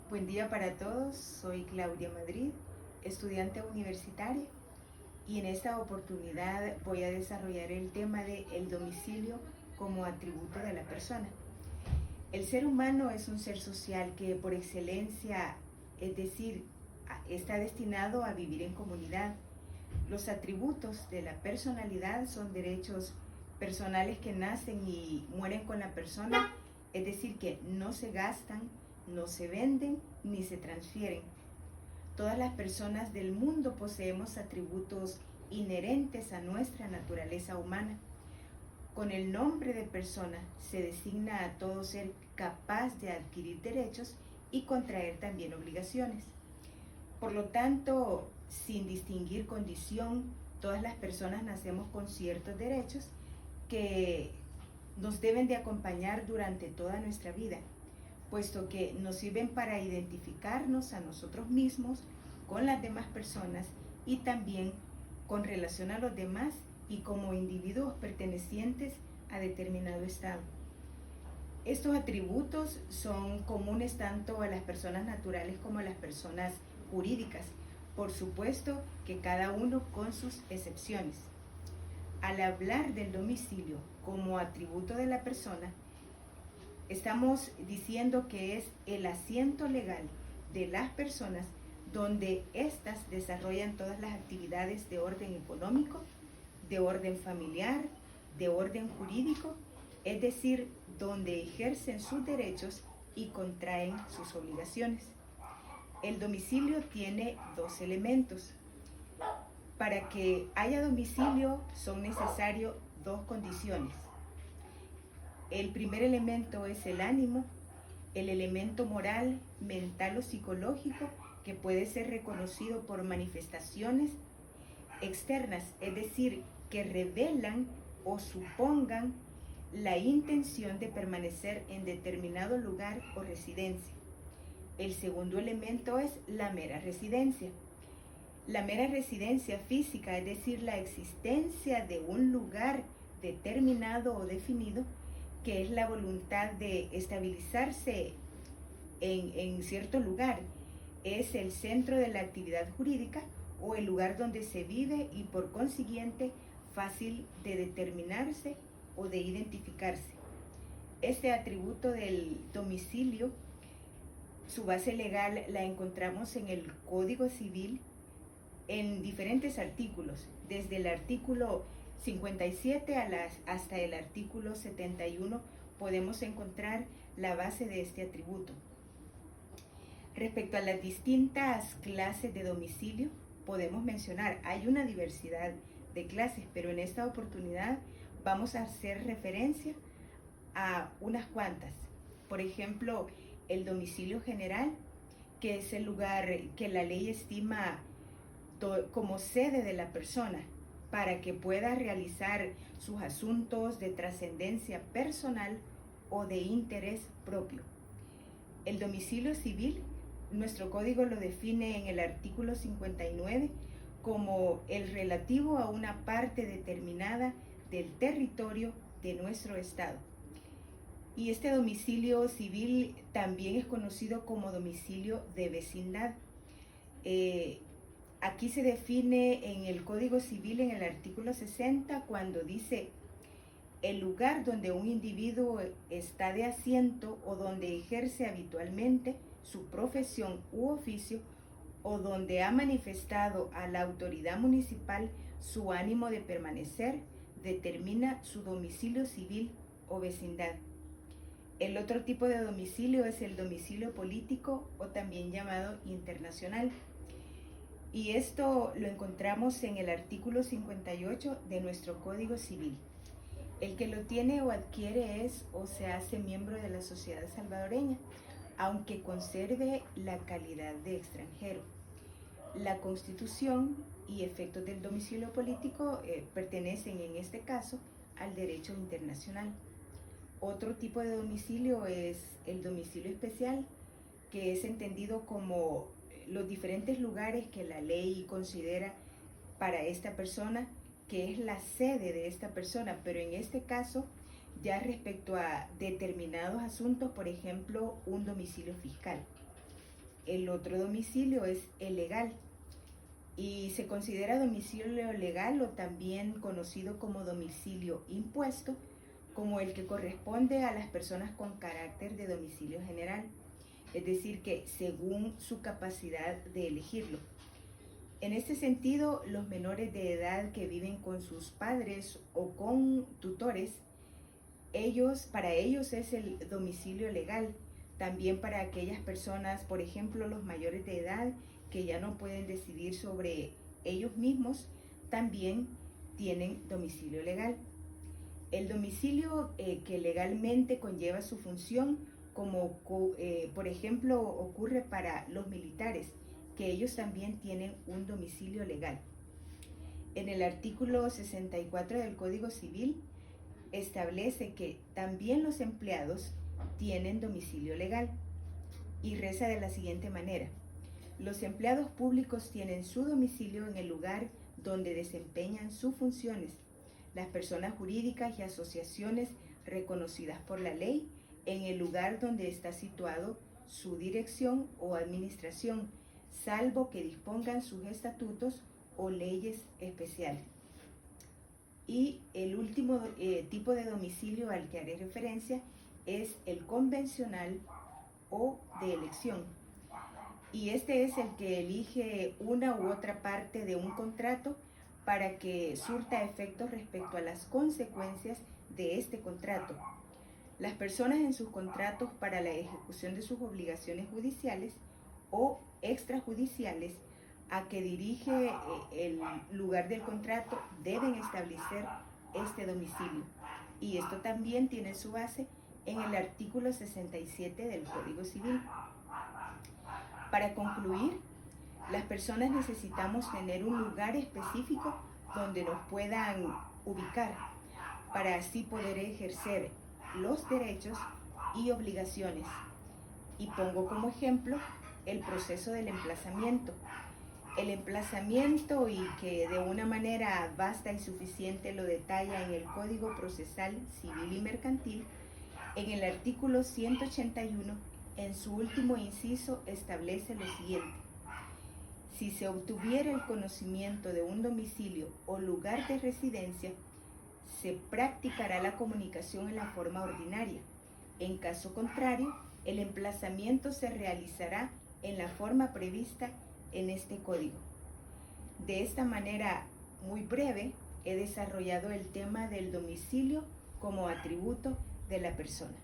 Buen día para todos, soy Claudia Madrid, estudiante universitaria, y en esta oportunidad voy a desarrollar el tema de el domicilio como atributo de la persona. El ser humano es un ser social que por excelencia, es decir, está destinado a vivir en comunidad. Los atributos de la personalidad son derechos personales que nacen y mueren con la persona, es decir, que no se gastan, no se venden ni se transfieren. Todas las personas del mundo poseemos atributos inherentes a nuestra naturaleza humana. Con el nombre de persona se designa a todo ser capaz de adquirir derechos y contraer también obligaciones. Por lo tanto, sin distinguir condición, todas las personas nacemos con ciertos derechos que nos deben de acompañar durante toda nuestra vida, puesto que nos sirven para identificarnos a nosotros mismos con las demás personas y también con relación a los demás y como individuos pertenecientes a determinado estado. Estos atributos son comunes tanto a las personas naturales como a las personas jurídicas, por supuesto que cada uno con sus excepciones. Al hablar del domicilio como atributo de la persona, estamos diciendo que es el asiento legal de las personas donde éstas desarrollan todas las actividades de orden económico, de orden familiar, de orden jurídico, es decir, donde ejercen sus derechos y contraen sus obligaciones. El domicilio tiene dos elementos. Para que haya domicilio son necesarias dos condiciones. El primer elemento es el ánimo, el elemento moral, mental o psicológico que puede ser reconocido por manifestaciones externas, es decir, que revelan o supongan la intención de permanecer en determinado lugar o residencia. El segundo elemento es la mera residencia. La mera residencia física, es decir, la existencia de un lugar determinado o definido, que es la voluntad de estabilizarse en cierto lugar, es el centro de la actividad jurídica o el lugar donde se vive y por consiguiente fácil de determinarse o de identificarse. Este atributo del domicilio, su base legal la encontramos en el Código Civil en diferentes artículos, desde el artículo 57 hasta el artículo 71 podemos encontrar la base de este atributo. Respecto a las distintas clases de domicilio, podemos mencionar, hay una diversidad de clases, pero en esta oportunidad vamos a hacer referencia a unas cuantas. Por ejemplo, el domicilio general, que es el lugar que la ley estima como sede de la persona para que pueda realizar sus asuntos de trascendencia personal o de interés propio. El domicilio civil, nuestro código lo define en el artículo 59 como el relativo a una parte determinada del territorio de nuestro estado. Y este domicilio civil también es conocido como domicilio de vecindad. Aquí se define en el Código Civil, en el artículo 60, cuando dice el lugar donde un individuo está de asiento o donde ejerce habitualmente su profesión u oficio o donde ha manifestado a la autoridad municipal su ánimo de permanecer, determina su domicilio civil o vecindad. El otro tipo de domicilio es el domicilio político o también llamado internacional. Y esto lo encontramos en el artículo 58 de nuestro Código Civil. El que lo tiene o adquiere es o se hace miembro de la sociedad salvadoreña, aunque conserve la calidad de extranjero. La Constitución y efectos del domicilio político pertenecen en este caso al derecho internacional. Otro tipo de domicilio es el domicilio especial, que es entendido como los diferentes lugares que la ley considera para esta persona, que es la sede de esta persona, pero en este caso ya respecto a determinados asuntos, por ejemplo, un domicilio fiscal. El otro domicilio es el legal y se considera domicilio legal o también conocido como domicilio impuesto, como el que corresponde a las personas con carácter de domicilio general, es decir, que según su capacidad de elegirlo. En este sentido, los menores de edad que viven con sus padres o con tutores, para ellos es el domicilio legal. También para aquellas personas, por ejemplo, los mayores de edad que ya no pueden decidir sobre ellos mismos, también tienen domicilio legal. El domicilio que legalmente conlleva su función, como por ejemplo ocurre para los militares, que ellos también tienen un domicilio legal. En el artículo 64 del Código Civil establece que también los empleados tienen domicilio legal y reza de la siguiente manera: los empleados públicos tienen su domicilio en el lugar donde desempeñan sus funciones. Las personas jurídicas y asociaciones reconocidas por la ley en el lugar donde está situado su dirección o administración, salvo que dispongan sus estatutos o leyes especiales. Y el último tipo de domicilio al que haré referencia es el convencional o de elección. Y este es el que elige una u otra parte de un contrato para que surta efectos respecto a las consecuencias de este contrato. Las personas en sus contratos para la ejecución de sus obligaciones judiciales o extrajudiciales a que dirige el lugar del contrato deben establecer este domicilio. Y esto también tiene su base en el artículo 67 del Código Civil. Para concluir, las personas necesitamos tener un lugar específico donde nos puedan ubicar para así poder ejercer los derechos y obligaciones. Y pongo como ejemplo el proceso del emplazamiento. El emplazamiento, y que de una manera vasta y suficiente lo detalla en el Código Procesal Civil y Mercantil, en el artículo 181, en su último inciso, establece lo siguiente: si se obtuviera el conocimiento de un domicilio o lugar de residencia, se practicará la comunicación en la forma ordinaria. En caso contrario, el emplazamiento se realizará en la forma prevista en este código. De esta manera muy breve, he desarrollado el tema del domicilio como atributo de la persona.